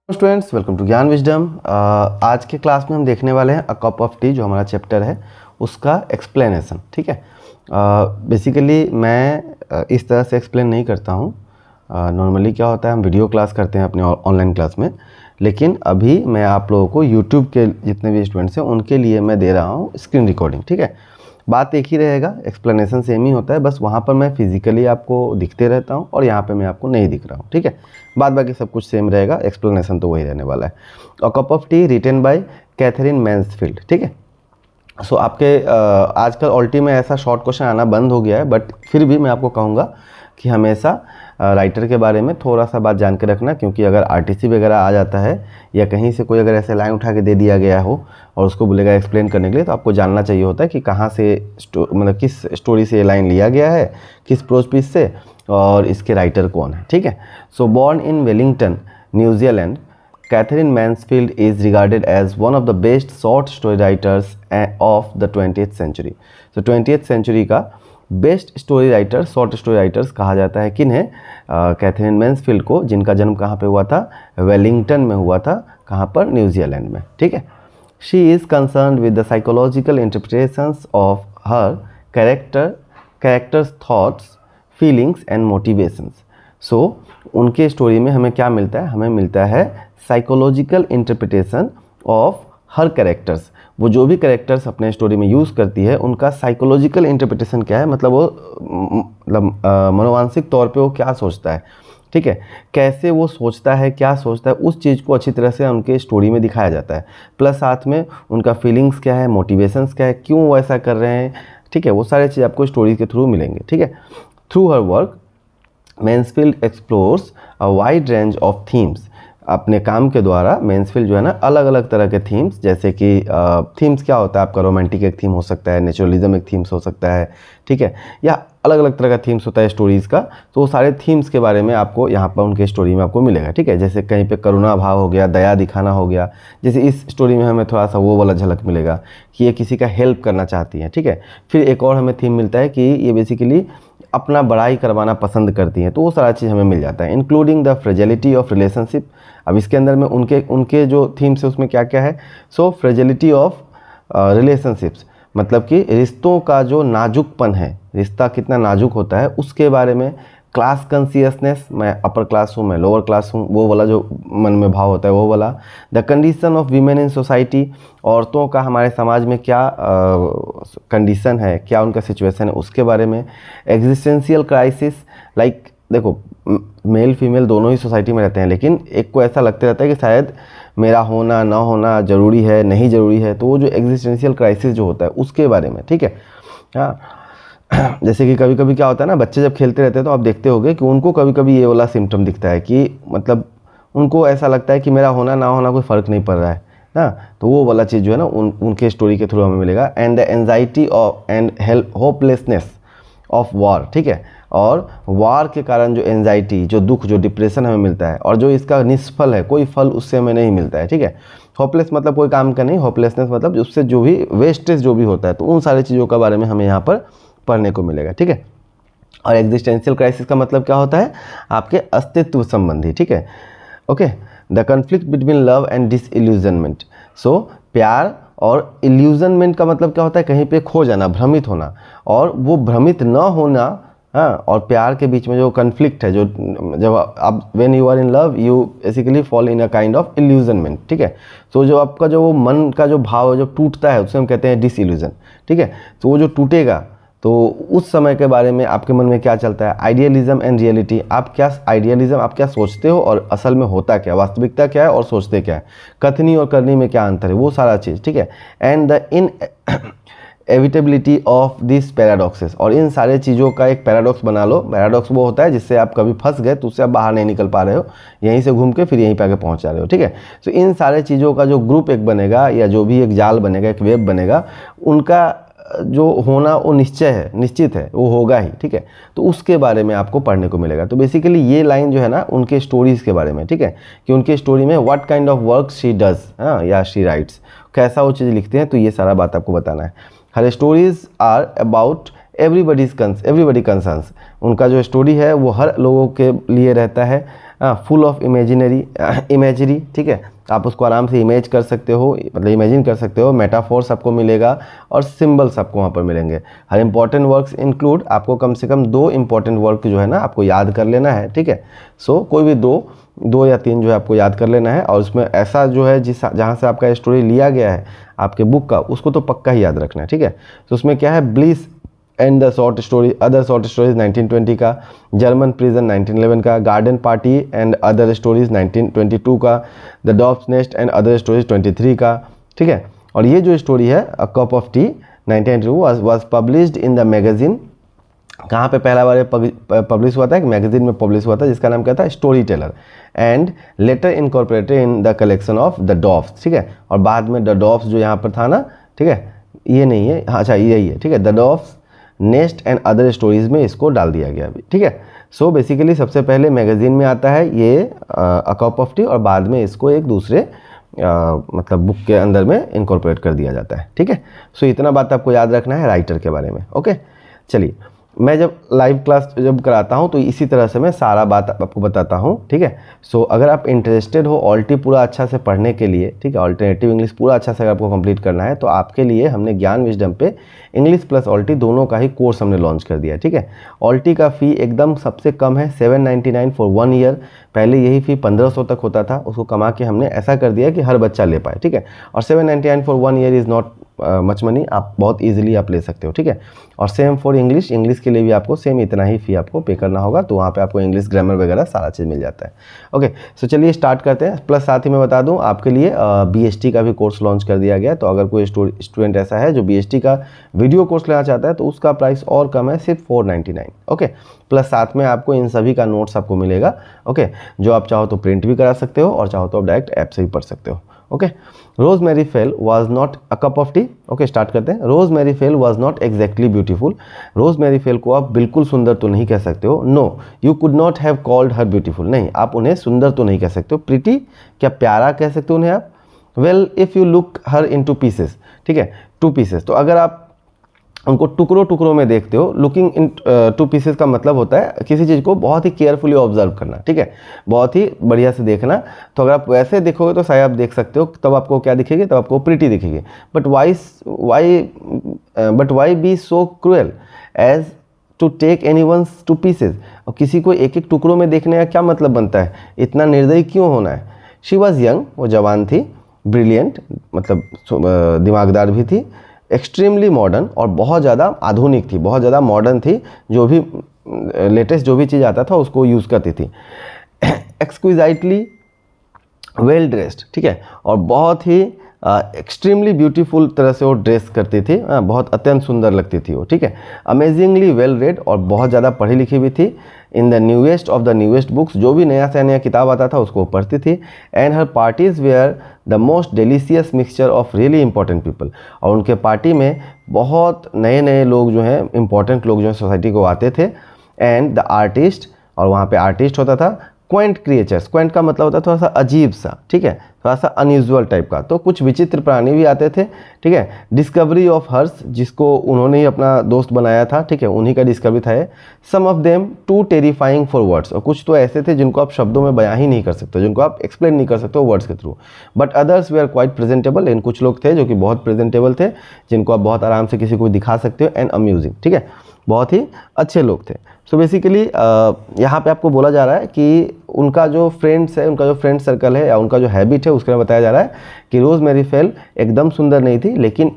Students, welcome to ज्ञान wisdom. आज के क्लास में हम देखने वाले हैं अ कप ऑफ टी, जो हमारा चैप्टर है उसका एक्सप्लेनेशन। ठीक है, बेसिकली मैं इस तरह से एक्सप्लेन नहीं करता हूँ। नॉर्मली क्या होता है, हम वीडियो क्लास करते हैं अपने ऑनलाइन क्लास में, लेकिन अभी मैं आप लोगों को यूट्यूब के जितने भी स्टूडेंट्स हैं उनके लिए मैं दे रहा हूँ स्क्रीन रिकॉर्डिंग। ठीक है, बात एक ही रहेगा, एक्सप्लेनेशन सेम ही होता है, बस वहाँ पर मैं फिजिकली आपको दिखते रहता हूँ और यहाँ पे मैं आपको नहीं दिख रहा हूँ। ठीक है, बाद बाकी सब कुछ सेम रहेगा, एक्सप्लेनेशन तो वही रहने वाला है। A cup of tea written by Katherine Mansfield. ठीक है, सो आपके आजकल ऑल्टी में ऐसा शॉर्ट क्वेश्चन आना बंद हो गया है, बट फिर भी मैं आपको कहूँगा कि हमेशा राइटर के बारे में थोड़ा सा बात जान के रखना, क्योंकि अगर आरटीसी वगैरह आ जाता है या कहीं से कोई अगर ऐसे लाइन उठा के दे दिया गया हो और उसको बोलेगा एक्सप्लेन करने के लिए, तो आपको जानना चाहिए होता है कि कहाँ से मतलब किस स्टोरी से ये लाइन लिया गया है, किस प्रोज पीस से, और इसके राइटर कौन है। ठीक है, so born in Wellington, New Zealand, Katherine Mansfield is regarded as one of the best short story writers of the 20th century। तो 20th century का best story writer, short story writers कहा जाता है किन्हें? कैथरीन मैन्सफील्ड को, जिनका जन्म कहाँ पे हुआ था? वेलिंगटन में हुआ था। कहाँ पर? न्यूजीलैंड में। ठीक है, she is concerned with the psychological interpretations of her characters thoughts, feelings and motivations. So उनके स्टोरी में हमें क्या मिलता है? हमें मिलता है psychological interpretation of her characters. वो जो भी कैरेक्टर्स अपने स्टोरी में यूज़ करती है, उनका साइकोलॉजिकल इंटरप्रिटेशन क्या है, मतलब वो मनोवांशिक तौर पे वो क्या सोचता है। ठीक है, कैसे वो सोचता है, क्या सोचता है, उस चीज़ को अच्छी तरह से उनके स्टोरी में दिखाया जाता है। प्लस साथ में उनका फीलिंग्स क्या है, मोटिवेशंस क्या है, क्यों वो ऐसा कर रहे हैं। ठीक है, वो सारे चीज़ आपको स्टोरी के थ्रू मिलेंगे। ठीक है, through her work Mansfield explores a wide range of themes. अपने काम के द्वारा मैन्सफील्ड जो है ना, अलग अलग तरह के थीम्स, जैसे कि थीम्स क्या होता है आपका, रोमांटिक एक थीम हो सकता है, नेचुरलिज्म एक थीम्स हो सकता है। ठीक है, या अलग अलग तरह का थीम्स होता है स्टोरीज़ का, तो वो सारे थीम्स के बारे में आपको यहाँ पर उनके स्टोरी में आपको मिलेगा। ठीक है, जैसे कहीं पे करुणा भाव हो गया, दया दिखाना हो गया, जैसे इस स्टोरी में हमें थोड़ा सा वो वाला झलक मिलेगा कि ये किसी का हेल्प करना चाहती है। ठीक है, फिर एक और हमें थीम मिलता है कि ये बेसिकली अपना बड़ाई करवाना पसंद करती हैं, तो वो सारा चीज़ हमें मिल जाता है, including the fragility of relationship. अब इसके अंदर में उनके जो थीम्स है उसमें क्या क्या है? सो फ्रेजिलिटी ऑफ रिलेशनशिप्स, मतलब कि रिश्तों का जो नाजुकपन है, रिश्ता कितना नाजुक होता है उसके बारे में। क्लास कॉन्शियसनेस, मैं अपर क्लास हूँ, मैं लोअर क्लास हूँ, वो वाला जो मन में भाव होता है वो वाला। The condition of women in society, औरतों का हमारे समाज में क्या कंडीशन है, क्या उनका सिचुएशन है, उसके बारे में। एग्जिस्टेंशियल क्राइसिस, लाइक देखो मेल फीमेल दोनों ही सोसाइटी में रहते हैं, लेकिन एक को ऐसा लगता रहता है कि शायद मेरा होना ना होना ज़रूरी है, नहीं ज़रूरी है, तो वो जो एग्जिस्टेंशियल क्राइसिस जो होता है उसके बारे में। ठीक है, हाँ, जैसे कि कभी कभी क्या होता है ना, बच्चे जब खेलते रहते हैं तो आप देखते होंगे कि उनको कभी कभी ये वाला सिम्टम दिखता है कि मतलब उनको ऐसा लगता है कि मेरा होना ना होना कोई फ़र्क नहीं पड़ रहा है ना, तो वो वाला चीज़ जो है ना उनके स्टोरी के थ्रू हमें मिलेगा। And the anxiety of and hopelessness of war. ठीक है, और वार के कारण जो एंजाइटी, जो दुख, जो डिप्रेशन हमें मिलता है, और जो इसका निष्फल है, कोई फल उससे हमें नहीं मिलता है। ठीक है, होपलेस मतलब कोई काम का नहीं, होपलेसनेस मतलब उससे जो भी वेस्टेज जो भी होता है, तो उन सारी चीज़ों के बारे में हमें यहाँ पर पढ़ने को मिलेगा। ठीक है, और एग्जिस्टेंशियल क्राइसिस का मतलब क्या होता है? आपके अस्तित्व संबंधी। ठीक है, okay, the conflict between love and disillusionment. So प्यार और इल्यूजनमेंट का मतलब क्या होता है? कहीं पे खो जाना, भ्रमित होना, और वो भ्रमित न होना। हाँ, और प्यार के बीच में जो कन्फ्लिक्ट है, जो जब आप when you are in love you basically fall in a kind of illusionment. ठीक है, तो जो आपका जो मन का जो भाव है, जो टूटता है, उसे हम कहते हैं डिसइल्यूजन। ठीक है, तो वो जो टूटेगा, तो उस समय के बारे में आपके मन में क्या चलता है? आइडियलिज्म एंड रियलिटी, आप क्या आइडियलिज्म, आप क्या सोचते हो और असल में होता क्या, वास्तविकता क्या है और सोचते क्या है, कथनी और करनी में क्या अंतर है, वो सारा चीज़। ठीक है, and the inevitability of this paradoxes, और इन सारे चीज़ों का एक पैराडॉक्स बना लो। पैराडॉक्स वो होता है जिससे आप कभी फंस गए तो उससे आप बाहर नहीं निकल पा रहे हो, यहीं से घूम के फिर यहीं पे आके पहुंच जा रहे हो। ठीक है, तो इन सारे चीज़ों का जो ग्रुप एक बनेगा, या जो भी एक जाल बनेगा, एक वेब बनेगा, उनका जो होना वो निश्चय है, निश्चित है, वो होगा ही। ठीक है, तो उसके बारे में आपको पढ़ने को मिलेगा। तो बेसिकली ये लाइन जो है ना, उनके स्टोरीज़ के बारे में। ठीक है, कि उनके स्टोरी में what kind of work she does, हाँ, या शी राइट्स, कैसा वो चीज़ लिखते हैं, तो ये सारा बात आपको बताना है। Her stories are about everybody concerns. उनका जो स्टोरी है वो हर लोगों के लिए रहता है, फुल ऑफ इमेजरी, ठीक है, आप उसको आराम से इमेज कर सकते हो, मतलब इमेजिन कर सकते हो, मेटाफोर्स आपको मिलेगा और सिंबल्स आपको वहाँ पर मिलेंगे। हर इंपॉर्टेंट वर्क्स इंक्लूड, आपको कम से कम 2 इंपॉर्टेंट वर्क जो है ना आपको याद कर लेना है, ठीक है। सो कोई भी 2 या 3 जो है आपको याद कर लेना है, और उसमें ऐसा जो है जहाँ से आपका स्टोरी लिया गया है आपके बुक का, उसको तो पक्का ही याद रखना है, ठीक है। तो उसमें क्या है, bliss and the short story other short stories 1920 का, जर्मन प्रिजन 1911 का, garden party and other stories 1922 का, the doves nest and other stories 23 का, ठीक है। और ये जो स्टोरी है a cup of tea 1992 was published in the magazine, कहाँ पे पहला बार पब्लिश हुआ था, एक मैगजीन में पब्लिश हुआ था जिसका नाम क्या था, story teller, and later incorporated in the collection of the doves, ठीक है। और बाद में द डॉफ्स जो यहाँ पर था ना, ठीक है, ये नहीं है, अच्छा यही है, ठीक है, the doves nest and other stories में इसको डाल दिया गया अभी, ठीक है। सो बेसिकली सबसे पहले मैगजीन में आता है ये अ कप ऑफ टी, और बाद में इसको एक दूसरे मतलब बुक के अंदर में इनकॉर्पोरेट कर दिया जाता है, ठीक है। सो इतना बात आपको याद रखना है राइटर के बारे में, ओके। चलिए, मैं जब लाइव क्लास जब कराता हूँ तो इसी तरह से मैं सारा बात आपको बताता हूँ, ठीक है। सो अगर आप इंटरेस्टेड हो ऑल्टी पूरा अच्छा से पढ़ने के लिए, ठीक है, ऑल्टरनेटिव इंग्लिश पूरा अच्छा से अगर आपको कंप्लीट करना है, तो आपके लिए हमने ज्ञान विजडम पे इंग्लिश प्लस ऑल्टी दोनों का ही कोर्स हमने लॉन्च कर दिया है, ठीक है। ऑल्टी का फ़ी एकदम सबसे कम है 799 फॉर 1 ईयर। पहले यही फ़ी 1500 तक होता था, उसको कमा के हमने ऐसा कर दिया कि हर बच्चा ले पाए, ठीक है। और 799 for 1 year is not much money, आप बहुत ईजिली आप ले सकते हो, ठीक है। और सेम फॉर इंग्लिश, इंग्लिश के लिए भी आपको सेम इतना ही फ़ी आपको पे करना होगा, तो वहाँ पे आपको इंग्लिश ग्रामर वगैरह सारा चीज़ मिल जाता है, ओके। सो चलिए स्टार्ट करते हैं। प्लस साथ ही मैं बता दूँ आपके लिए BST का भी कोर्स लॉन्च कर दिया गया है, तो अगर कोई स्टूडेंट ऐसा है जो BST का वीडियो कोर्स लेना चाहता है तो उसका प्राइस और कम है, सिर्फ 499, ओके। प्लस साथ में आपको इन सभी का नोट्स आपको मिलेगा, ओके, जो आप चाहो तो प्रिंट भी करा सकते हो और चाहो तो आप डायरेक्ट ऐप से भी पढ़ सकते हो, okay. Rosemary Fell was not a cup of tea, okay, start करते हैं। Rosemary Fell was not exactly beautiful, Rosemary Fell को आप बिल्कुल सुंदर तो नहीं कह सकते हो, no you could not have called her beautiful, नहीं आप उन्हें सुंदर तो नहीं कह सकते हो। प्रिटी, क्या प्यारा कह सकते हो उन्हें आप। Well if you look her into pieces, ठीक है, 2 पीसेस, तो अगर आप उनको टुकड़ों टुकड़ों में देखते हो, लुकिंग इन 2 पीसेस का मतलब होता है किसी चीज़ को बहुत ही केयरफुली ऑब्जर्व करना, ठीक है, बहुत ही बढ़िया से देखना। तो अगर आप वैसे देखोगे तो शायद आप देख सकते हो, तब आपको क्या दिखेगी, तब आपको प्रिटी दिखेगी। But why be so cruel as to take anyone's 2 pieces, और किसी को एक एक टुकड़ों में देखने का क्या मतलब बनता है, इतना निर्दयी क्यों होना है। शी वॉज यंग, वो जवान थी, ब्रिलियंट मतलब दिमागदार भी थी, एक्सट्रीमली मॉडर्न और बहुत ज़्यादा आधुनिक थी, बहुत ज़्यादा मॉडर्न थी, जो भी लेटेस्ट जो भी चीज़ आता था उसको यूज़ करती थी। एक्सक्विजाइटली वेल ड्रेस्ड, ठीक है, और बहुत ही एक्सट्रीमली ब्यूटीफुल तरह से वो ड्रेस करती थी, बहुत अत्यंत सुंदर लगती थी वो, ठीक है। अमेजिंगली वेल रेड, और बहुत ज़्यादा पढ़ी लिखी भी थी। In the newest of the newest books, जो भी नया से नया किताब आता था उसको पढ़ती थी। And her parties were the most delicious mixture of really important people, और उनके पार्टी में बहुत नए नए लोग जो हैं, इंपॉर्टेंट लोग जो हैं सोसाइटी को आते थे। एंड द आर्टिस्ट, और वहाँ पे आर्टिस्ट होता था। क्वेंट क्रिएचर्स, क्वेंट का मतलब होता है थोड़ा सा अजीब सा, ठीक है, थोड़ा सा अनयूजुअल टाइप का, तो कुछ विचित्र प्राणी भी आते थे, ठीक है। डिस्कवरी ऑफ हर्स, जिसको उन्होंने ही अपना दोस्त बनाया था, ठीक है, उन्हीं का डिस्कवरी था ये। Some of them too terrifying for words, और कुछ तो ऐसे थे जिनको आप शब्दों में बयां ही नहीं कर सकते, जिनको आप एक्सप्लेन नहीं कर सकते हो वर्ड्स के थ्रू। बट अदर्स वे आर क्वाइट प्रेजेंटेबल, लेकिन कुछ लोग थे जो कि बहुत प्रेजेंटेबल थे, जिनको आप बहुत आराम से किसी को दिखा सकते हो। एंड अम्यूजिंग, ठीक है, बहुत ही अच्छे लोग थे। सो बेसिकली यहाँ पे आपको बोला जा रहा है कि उनका जो फ्रेंड्स है, उनका जो फ्रेंड सर्कल है या उनका जो हैबिट है, उसके में बताया जा रहा है कि रोज़मेरी फेल एकदम सुंदर नहीं थी, लेकिन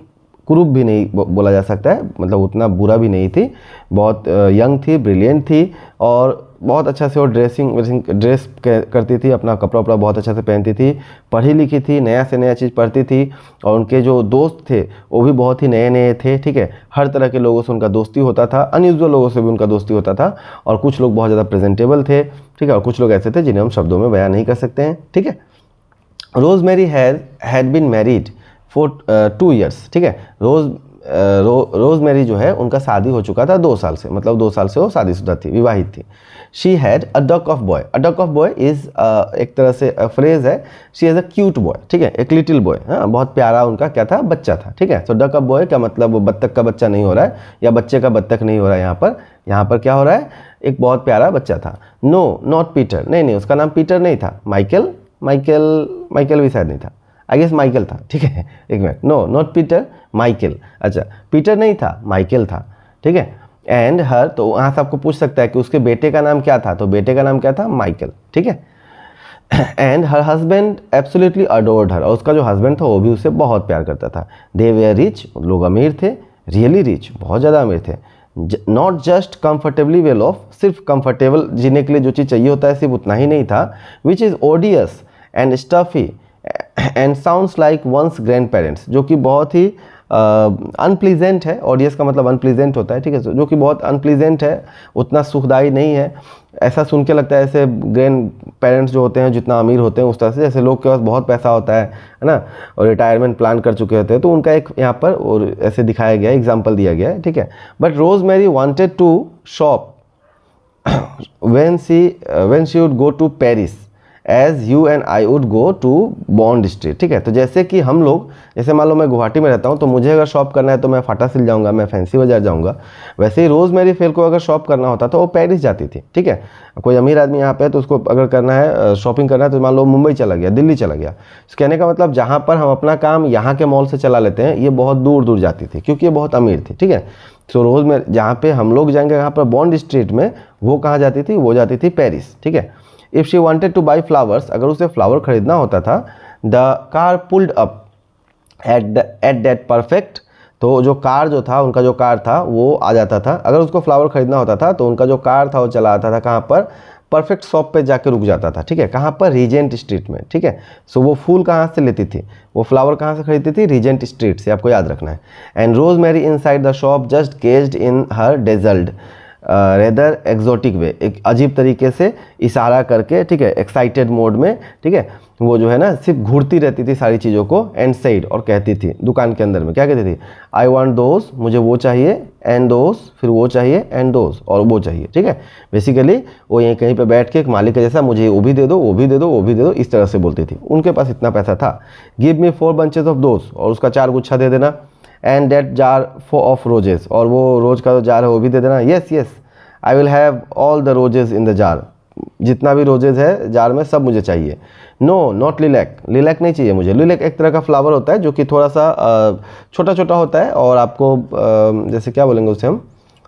कुरूप भी नहीं बोला जा सकता है, मतलब उतना बुरा भी नहीं थी, बहुत यंग थी, ब्रिलियंट थी, और बहुत अच्छा से वो ड्रेस करती थी, अपना कपड़ा वपड़ा बहुत अच्छा से पहनती थी, पढ़ी लिखी थी, नया से नया चीज़ पढ़ती थी। और उनके जो दोस्त थे वो भी बहुत ही नए नए थे, ठीक है, हर तरह के लोगों से उनका दोस्ती होता था, अनयूजुअल लोगों से भी उनका दोस्ती होता था। और कुछ लोग बहुत ज़्यादा प्रेजेंटेबल थे, ठीक है, और कुछ लोग ऐसे थे जिन्हें हम शब्दों में बयान नहीं कर सकते हैं, ठीक है। Rosemary had been married for 2 years, ठीक है। रोजमेरी जो है उनका शादी हो चुका था 2 साल से, मतलब 2 साल से वो शादीशुदा थी, विवाहित थी। She had a duck of boy. A duck of boy is एक तरह से फ्रेज है। She has a cute boy, ठीक है, एक लिटिल बॉय, हाँ, बहुत प्यारा उनका क्या था, बच्चा था, ठीक है। तो डक ऑफ बॉय का मतलब वो बत्तख का बच्चा नहीं हो रहा है, या बच्चे का बत्तख नहीं हो रहा है यहाँ पर क्या हो रहा है, एक बहुत प्यारा बच्चा था। नो नॉट पीटर, नहीं, उसका नाम पीटर नहीं था, माइकल भी शायद नहीं था, आई गेस माइकल था, ठीक है, एक minute, no not Peter, Michael, अच्छा पीटर नहीं था, माइकल था, ठीक है। एंड हर, तो वहाँ से आपको पूछ सकता है कि उसके बेटे का नाम क्या था, तो बेटे का नाम क्या था, माइकल, ठीक है। And her husband absolutely adored her, और उसका जो हस्बैंड था वो भी उससे बहुत प्यार करता था। दे वेयर रिच, लोग अमीर थे, रियली रिच, बहुत ज़्यादा अमीर थे। Not just comfortably well of, सिर्फ कंफर्टेबल जीने के लिए जो चीज़ चाहिए होता है सिर्फ उतना ही नहीं था। Which is odious and stuffy and sounds like one's grandparents, जो कि बहुत ही अनप्लीजेंट है। ऑडियस का मतलब अनप्लीजेंट होता है, ठीक है, जो कि बहुत अनप्लीजेंट है, उतना सुखदायी नहीं है। ऐसा सुन के लगता है ऐसे ग्रैंड पेरेंट्स जो होते हैं, जितना अमीर होते हैं उस तरह से, जैसे लोग के पास बहुत पैसा होता है ना, और रिटायरमेंट प्लान कर चुके होते हैं, तो उनका एक यहाँ पर और ऐसे दिखाया गया है, एग्जाम्पल दिया गया है, ठीक है। But Rosemary wanted to shop when she would go to Paris as you and I would go to bond street, ठीक है। तो जैसे कि हम लोग, जैसे मान लो मैं गुवाहाटी में रहता हूँ, तो मुझे अगर शॉप करना है तो मैं फाटा सिल जाऊँगा, मैं फैंसी बाजार जाऊँगा। वैसे ही रोजमेरी फेल को अगर शॉप करना होता तो वो पेरिस जाती थी, ठीक है। कोई अमीर आदमी यहाँ पे है तो उसको अगर करना है, शॉपिंग करना है, तो मान लो मुंबई चला गया, दिल्ली चला गया। कहने का मतलब जहाँ पर हम अपना काम यहाँ के मॉल से चला लेते हैं, ये बहुत दूर दूर जाती थी क्योंकि ये बहुत अमीर थी, ठीक है। तो रोज में जहाँ पे हम लोग जाएंगे यहाँ पर बॉन्ड स्ट्रीट में, वो कहाँ जाती थी, वो जाती थी पेरिस, ठीक है। If she wanted two by flowers, अगर उसे फ्लावर खरीदना होता था, the car pulled up at that perfect, तो जो कार जो था, उनका जो कार था वो आ जाता था। अगर उसको फ्लावर खरीदना होता था तो उनका जो कार था वो चला आता था कहाँ पर, परफेक्ट शॉप पे जाके रुक जाता था, ठीक है। कहाँ पर, रीजेंट स्ट्रीट में, ठीक है। सो वो फूल कहाँ से लेती थी, वो फ्लावर कहाँ से खरीदती थी, रीजेंट स्ट्रीट से, आपको याद रखना है। And Rosemary inside the shop just gazed in her dazzled rather exotic way, एक अजीब तरीके से इशारा करके, ठीक है, एक्साइटेड मोड में, ठीक है, वो जो है ना सिर्फ घूरती रहती थी सारी चीज़ों को। एंड सेड, और कहती थी दुकान के अंदर में, क्या कहती थी, आई वांट दोज, मुझे वो चाहिए, एंड दोज, फिर वो चाहिए, एंड दोज, और वो चाहिए, ठीक है। बेसिकली वो यहीं कहीं पे बैठ के एक मालिक के जैसा, मुझे वो भी दे दो, वो भी दे दो, वो भी दे दो, इस तरह से बोलती थी। उनके पास इतना पैसा था। Give me 4 bunches of those, और उसका 4 गुच्छा दे देना। And that jar of roses, और वो रोज का जो जार है वो भी दे देना। Yes I will have all the roses in the jar, जितना भी रोजेज है जार में सब मुझे चाहिए। नो नॉट लिलैक, लिलैक नहीं चाहिए मुझे। लिलैक एक तरह का फ्लावर होता है जो कि थोड़ा सा छोटा छोटा होता है, और आपको जैसे क्या बोलेंगे उसे हम,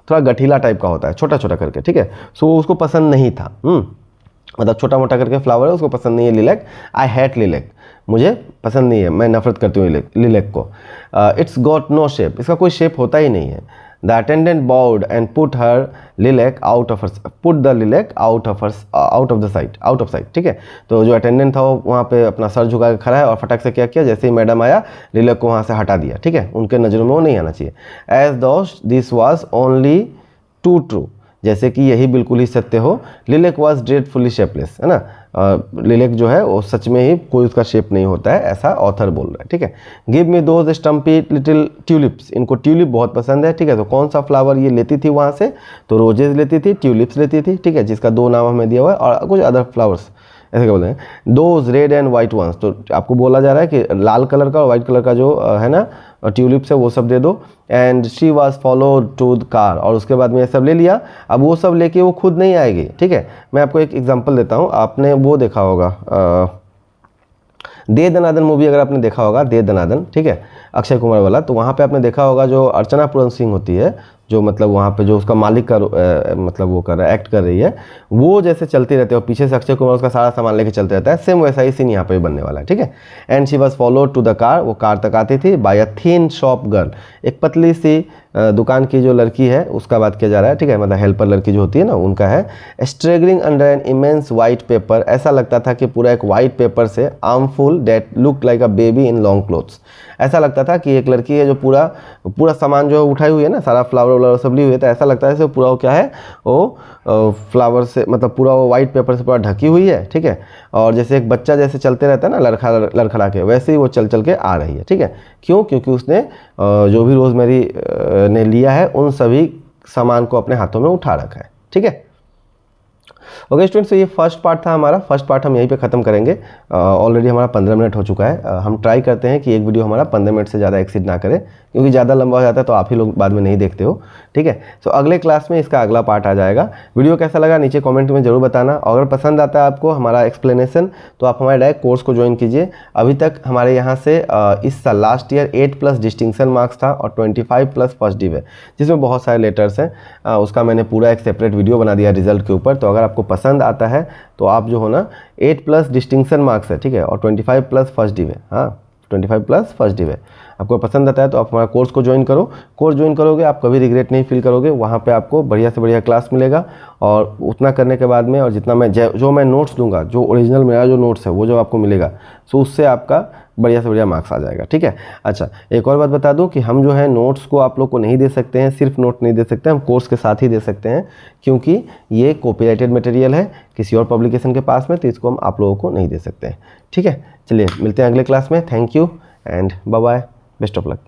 थोड़ा गठीला टाइप का होता है, छोटा छोटा करके, ठीक है। सो उसको पसंद नहीं था, मतलब छोटा मोटा करके फ्लावर है, उसको पसंद नहीं है लिलैक। आई हैट लिलैक, मुझे पसंद नहीं है, मैं नफरत करती हूँ लिलैक को। इट्स गॉट नो शेप, इसका कोई शेप होता ही नहीं है। The attendant bowed and put her lilac out of put the lilac out of the site, ठीक है। तो जो अटेंडेंट था वो वहाँ पे अपना सर झुका के खड़ा है, और फटाक से क्या किया, जैसे ही मैडम आया लिलैक को वहाँ से हटा दिया, ठीक है। उनके नज़रों में वो नहीं आना चाहिए। As though this was only too true, जैसे कि यही बिल्कुल ही सत्य हो। लिलैक वॉज ड्रेडफुली शेपलेस, है ना। लिलैक जो है वो सच में ही कोई उसका शेप नहीं होता है, ऐसा ऑथर बोल रहा है, ठीक है। Give me those stumpy little tulips, इनको ट्यूलिप बहुत पसंद है, ठीक है। तो कौन सा फ्लावर ये लेती थी वहाँ से, तो रोजेज लेती थी, ट्यूलिप्स लेती थी, ठीक है, जिसका 2 नाम हमें दिया हुआ है, और कुछ अदर फ्लावर्स, ऐसे क्या बोलते हैं, those red and white ones. तो आपको बोला जा रहा है कि लाल कलर का और वाइट कलर का जो है ना ट्यूलिप्स है वो सब दे दो। And she was followed to the car, और उसके बाद में ये सब ले लिया। अब वो सब लेके वो खुद नहीं आएगी, ठीक है। मैं आपको एक एग्जांपल देता हूँ, आपने वो देखा होगा दे दनादन मूवी, अगर आपने देखा होगा दे दनादन, ठीक है, अक्षय कुमार वाला, तो वहाँ पे आपने देखा होगा जो अर्चना पूरन सिंह होती है, जो मतलब वहाँ पे जो उसका मालिक का मतलब वो कर रहा है, एक्ट कर रही है, वो जैसे चलती रहती है और पीछे से अक्षय कुमार उसका सारा सामान लेके चलते रहता है, सेम वैसा ही सीन यहाँ पे बनने वाला है, ठीक है। And she was followed to the car, वो कार तक आती थी, by a thin shop girl, एक पतली सी दुकान की जो लड़की है उसका बात किया जा रहा है, ठीक है, मतलब हेल्पर लड़की जो होती है ना उनका है। Struggling under an immense white paper, ऐसा लगता था कि पूरा एक वाइट पेपर से armful that look like a baby in long clothes, ऐसा लगता था कि एक लड़की है जो पूरा पूरा सामान जो उठाई हुई है ना, सारा फ्लावर वावर सब ली हुई है, तो ऐसा लगता है जैसे पूरा वो क्या है, वो फ्लावर से मतलब पूरा वो वाइट पेपर से पूरा ढकी हुई है, ठीक है। और जैसे एक बच्चा जैसे चलते रहता है ना लड़खड़ा के, वैसे ही वो चल चल के आ रही है, ठीक है। क्यों? क्योंकि उसने जो भी रोज़मेरी ने लिया है उन सभी सामान को अपने हाथों में उठा रखा है, ठीक है। ओके स्टूडेंट्स, तो ये फर्स्ट पार्ट था हमारा। फर्स्ट पार्ट हम यहीं पे ख़त्म करेंगे। ऑलरेडी हमारा 15 मिनट हो चुका है। हम ट्राई करते हैं कि एक वीडियो हमारा 15 मिनट से ज़्यादा एक्सीड ना करे, क्योंकि ज़्यादा लंबा हो जाता है तो आप ही लोग बाद में नहीं देखते हो, ठीक है। तो अगले क्लास में इसका अगला पार्ट आ जाएगा। वीडियो कैसा लगा नीचे कॉमेंट में ज़रूर बताना। अगर पसंद आता है आपको हमारा एक्सप्लेनेशन तो आप हमारे डायरेक्ट कोर्स को ज्वाइन कीजिए। अभी तक हमारे यहाँ से इस साल लास्ट ईयर 8+ डिस्टिंक्शन मार्क्स था और 25+ फर्स्ट डिव है, जिसमें बहुत सारे लेटर्स हैं। उसका मैंने पूरा एक सेपरेट वीडियो बना दिया रिजल्ट के ऊपर। तो अगर आपको पसंद आता है तो आप जो हो ना 8+ डिस्टिंक्शन मार्क्स है, ठीक है, और 25+ फर्स्ट डिव है, हाँ 25+ फर्स्ट डिव है, आपको पसंद आता है तो आप हमारा कोर्स को ज्वाइन करो। कोर्स ज्वाइन करोगे आप कभी रिग्रेट नहीं फील करोगे। वहाँ पे आपको बढ़िया से बढ़िया क्लास मिलेगा, और उतना करने के बाद में और जितना मैं जो मैं नोट्स दूंगा, जो ओरिजिनल मेरा जो नोट्स है वो जो आपको मिलेगा, सो उससे आपका बढ़िया से बढ़िया मार्क्स आ जाएगा, ठीक है। अच्छा, एक और बात बता दूं कि हम जो है नोट्स को आप लोग को नहीं दे सकते हैं, सिर्फ नोट नहीं दे सकते, हम कोर्स के साथ ही दे सकते हैं, क्योंकि ये कॉपीराइटेड मटेरियल है किसी और पब्लिकेशन के पास में, तो इसको हम आप लोगों को नहीं दे सकते हैं, ठीक है। चलिए मिलते हैं अगले क्लास में। Thank you and bye bye, best of luck.